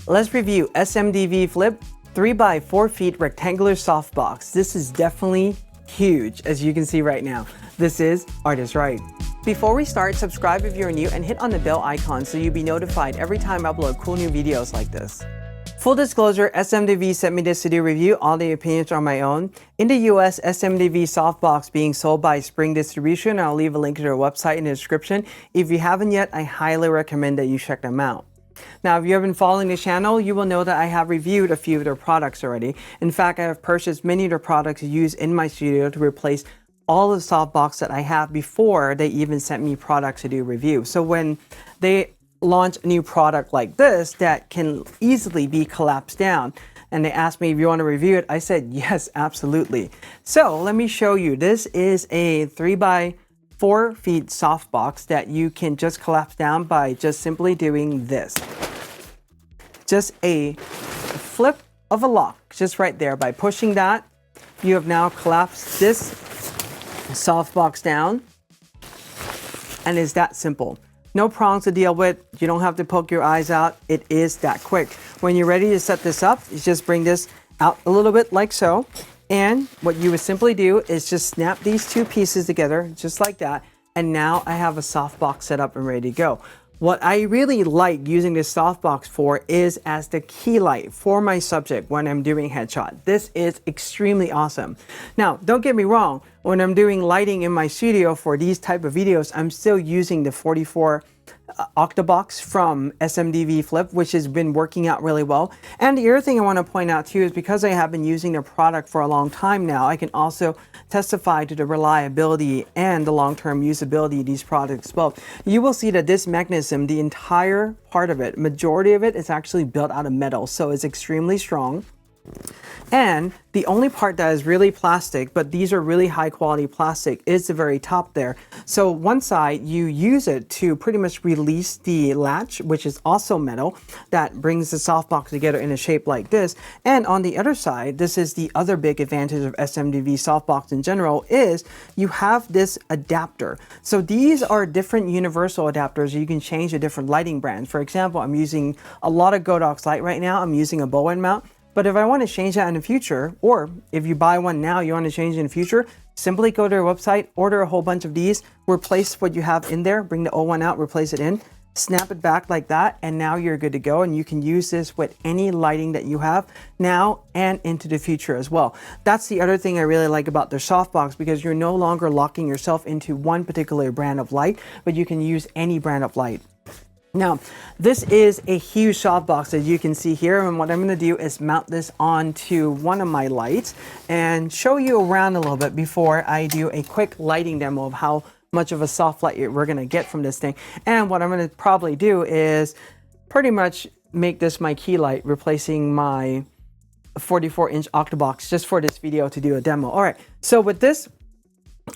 let's review SMDV Flip 3x4 feet rectangular softbox. This is definitely huge, as you can see right now. This is ArtIsRight. Before we start, subscribe if you're new and hit on the bell icon so you'll be notified every time I upload cool new videos like this. Full disclosure, SMDV sent me this to do review. All the opinions are my own. In the US, SMDV Softbox being sold by Spring Distribution. I'll leave a link to their website in the description. If you haven't yet, I highly recommend that you check them out. Now, if you have been following the channel, you will know that I have reviewed a few of their products already. In fact, I have purchased many of their products used in my studio to replace all of the softbox that I have before they even sent me products to do review. So when they launch a new product like this that can easily be collapsed down, and they asked me if you want to review it, I said yes, absolutely. So let me show you. This is a 3x4 feet softbox that you can just collapse down by just simply doing this. Just a flip of a lock, just right there. By pushing that, you have now collapsed this softbox down, and it's that simple. No prongs to deal with. You don't have to poke your eyes out. It is that quick. When you're ready to set this up, you just bring this out a little bit like so. And what you would simply do is just snap these two pieces together just like that. And now I have a softbox set up and ready to go. What I really like using this softbox for is as the key light for my subject when I'm doing headshot. This is extremely awesome. Now, don't get me wrong, when I'm doing lighting in my studio for these type of videos, I'm still using the 44 Octabox from SMDV Flip, which has been working out really well. And the other thing I want to point out too is because I have been using the product for a long time now, I can also testify to the reliability and the long-term usability of these products as well. You will see that this mechanism, the entire part of it, majority of it is actually built out of metal, so it's extremely strong. And the only part that is really plastic, but these are really high quality plastic, is the very top there. So one side, you use it to pretty much release the latch, which is also metal, that brings the softbox together in a shape like this. And on the other side, this is the other big advantage of SMDV softbox in general, is you have this adapter. So these are different universal adapters. You can change the different lighting brands. For example, I'm using a lot of Godox light right now. I'm using a bow end mount. But if I want to change that in the future, or if you buy one now, you want to change it in the future, simply go to their website, order a whole bunch of these, replace what you have in there, bring the old one out, replace it in, snap it back like that, and now you're good to go. And you can use this with any lighting that you have now and into the future as well. That's the other thing I really like about their softbox, because you're no longer locking yourself into one particular brand of light, but you can use any brand of light. Now, this is a huge softbox as you can see here, and what I'm going to do is mount this onto one of my lights and show you around a little bit before I do a quick lighting demo of how much of a soft light we're going to get from this thing. And what I'm going to probably do is pretty much make this my key light, replacing my 44-inch Octabox just for this video to do a demo. All right, so with this,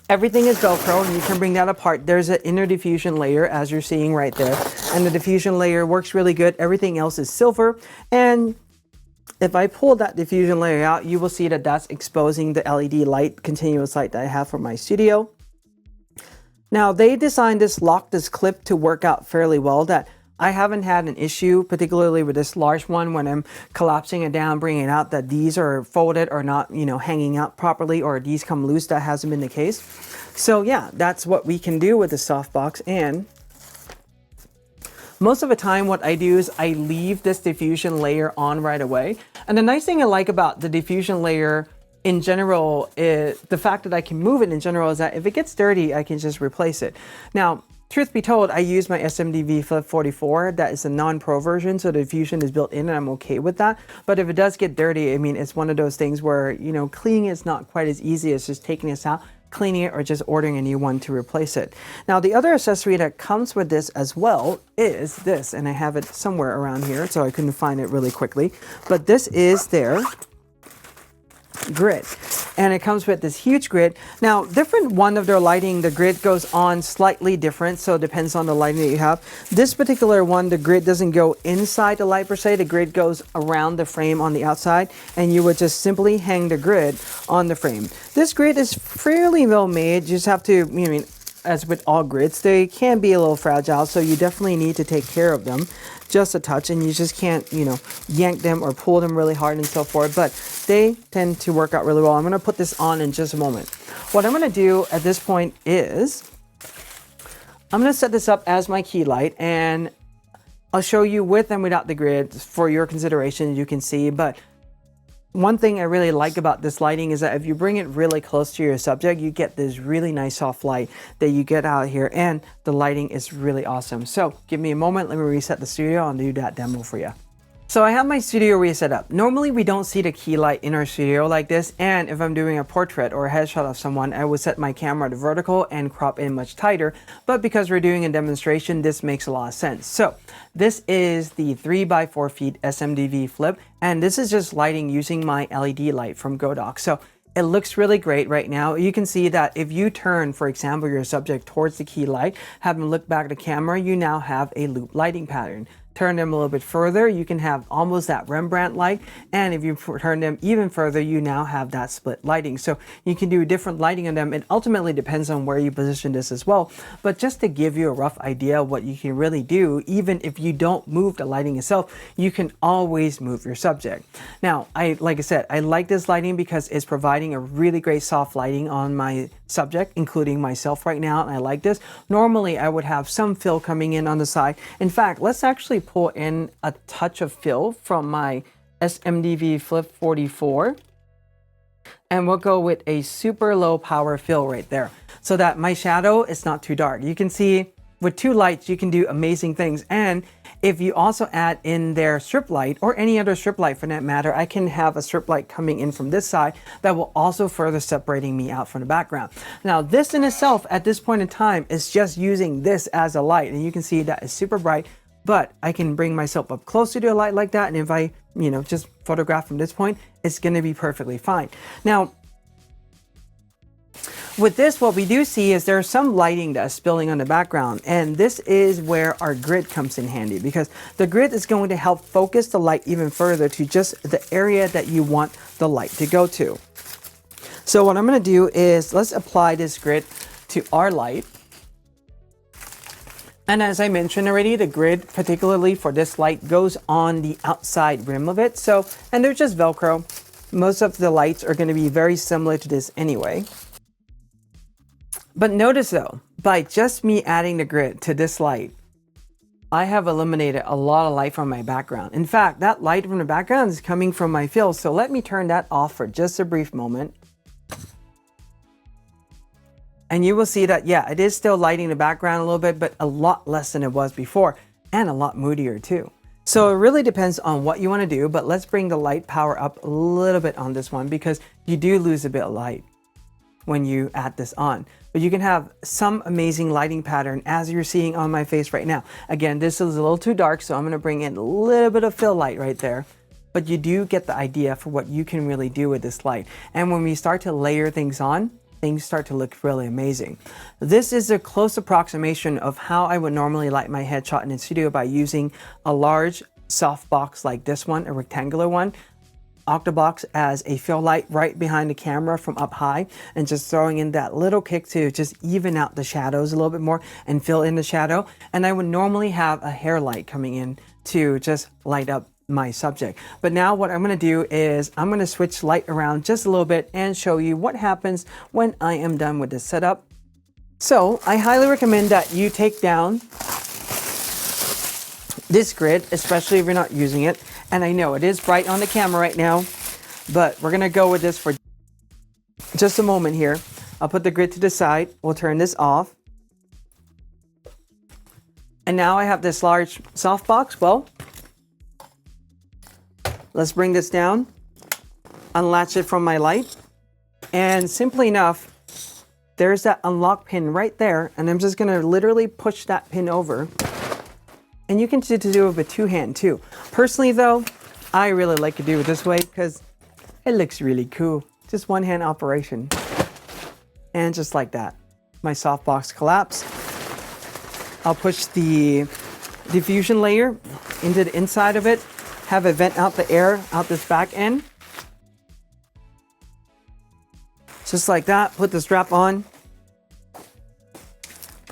everything is Velcro, and you can bring that apart. There's an inner diffusion layer, as you're seeing right there, and the diffusion layer works really good. Everything else is silver, and if I pull that diffusion layer out, you will see that that's exposing the LED light, continuous light that I have for my studio. Now, they designed this this clip to work out fairly well, that I haven't had an issue, particularly with this large one, when I'm collapsing it down, bringing it out, that these are folded or not, hanging out properly, or these come loose. That hasn't been the case. So yeah, that's what we can do with the softbox. And most of the time what I do is I leave this diffusion layer on right away. And the nice thing I like about the diffusion layer in general is the fact that I can move it in general, is that if it gets dirty, I can just replace it. Now, truth be told, I use my SMDV Flip 44. That is a non-pro version, so the diffusion is built in and I'm okay with that. But if it does get dirty, I mean, it's one of those things where, cleaning is not quite as easy as just taking this out, cleaning it, or just ordering a new one to replace it. Now, the other accessory that comes with this as well is this, and I have it somewhere around here, so I couldn't find it really quickly. But this is their grid, and it comes with this huge grid. Now, different one of their lighting, the grid goes on slightly different, so it depends on the lighting that you have. This particular one, the grid doesn't go inside the light per se. The grid goes around the frame on the outside, and you would just simply hang the grid on the frame. This grid is fairly well made. You just have to, as with all grids, they can be a little fragile, so you definitely need to take care of them just a touch, and you just can't, you know, yank them or pull them really hard and so forth, but they tend to work out really well. I'm going to put this on in just a moment. What I'm going to do at this point is I'm going to set this up as my key light, and I'll show you with and without the grid for your consideration. You can see, but one thing I really like about this lighting is that if you bring it really close to your subject, you get this really nice soft light that you get out here, and the lighting is really awesome. So give me a moment, let me reset the studio and do that demo for you. So I have my studio reset up. Normally we don't see the key light in our studio like this, and if I'm doing a portrait or a headshot of someone, I would set my camera to vertical and crop in much tighter, but because we're doing a demonstration, this makes a lot of sense. So this is the 3x4 feet SMDV Flip, and this is just lighting using my LED light from Godox. So it looks really great right now. You can see that if you turn, for example, your subject towards the key light, have them look back at the camera, you now have a loop lighting pattern. Turn them a little bit further, you can have almost that Rembrandt light, and if you turn them even further, you now have that split lighting. So you can do different lighting on them. It ultimately depends on where you position this as well, but just to give you a rough idea of what you can really do, even if you don't move the lighting itself, you can always move your subject. Now, like I said, I like this lighting because it's providing a really great soft lighting on my subject, including myself right now, and I like this. Normally, I would have some fill coming in on the side. In fact, let's actually pull in a touch of fill from my SMDV Flip 44, and we'll go with a super low power fill right there so that my shadow is not too dark. You can see with two lights you can do amazing things, and if you also add in their strip light or any other strip light for that matter, I can have a strip light coming in from this side that will also further separating me out from the background. Now this in itself at this point in time is just using this as a light, and you can see that it's super bright, but I can bring myself up closer to a light like that, and if I, you know, just photograph from this point, it's going to be perfectly fine. Now, with this, what we do see is there's some lighting that's spilling on the background, and this is where our grid comes in handy, because the grid is going to help focus the light even further to just the area that you want the light to go to. So what I'm going to do is let's apply this grid to our light. And as I mentioned already, the grid, particularly for this light, goes on the outside rim of it. So, and they're just Velcro. Most of the lights are going to be very similar to this anyway. But notice though, by just me adding the grid to this light, I have eliminated a lot of light from my background. In fact, that light from the background is coming from my fill. So let me turn that off for just a brief moment. And you will see that, yeah, it is still lighting the background a little bit, but a lot less than it was before, and a lot moodier too. So it really depends on what you want to do, but let's bring the light power up a little bit on this one, because you do lose a bit of light when you add this on. But you can have some amazing lighting pattern as you're seeing on my face right now. Again, this is a little too dark, so I'm going to bring in a little bit of fill light right there. But you do get the idea for what you can really do with this light. And when we start to layer things on, things start to look really amazing. This is a close approximation of how I would normally light my headshot in the studio by using a large softbox like this one, a rectangular one, Octabox as a fill light right behind the camera from up high, and just throwing in that little kick to just even out the shadows a little bit more and fill in the shadow. And I would normally have a hair light coming in to just light up my subject. But now what I'm going to do is I'm going to switch light around just a little bit and show you what happens when I am done with this setup. So I highly recommend that you take down this grid, especially if you're not using it. And I know it is bright on the camera right now, but we're going to go with this for just a moment here. I'll put the grid to the side. We'll turn this off. And now I have this large softbox. Well, let's bring this down, unlatch it from my light, and simply enough, there's that unlock pin right there, and I'm just gonna literally push that pin over. And you can do it with two hands too. Personally though, I really like to do it this way because it looks really cool. Just one hand operation. And just like that, my softbox collapsed. I'll push the diffusion layer into the inside of it, have it vent out the air out this back end. Just like that, put the strap on.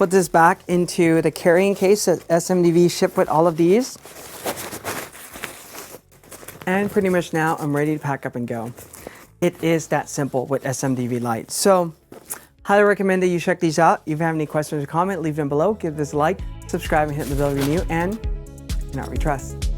put this back into the carrying case that SMDV shipped with all of these. And pretty much now I'm ready to pack up and go. It is that simple with SMDV Lite. So highly recommend that you check these out. If you have any questions or comment, leave them below. Give this a like, subscribe, and hit the bell if you're new, and in Art we trust.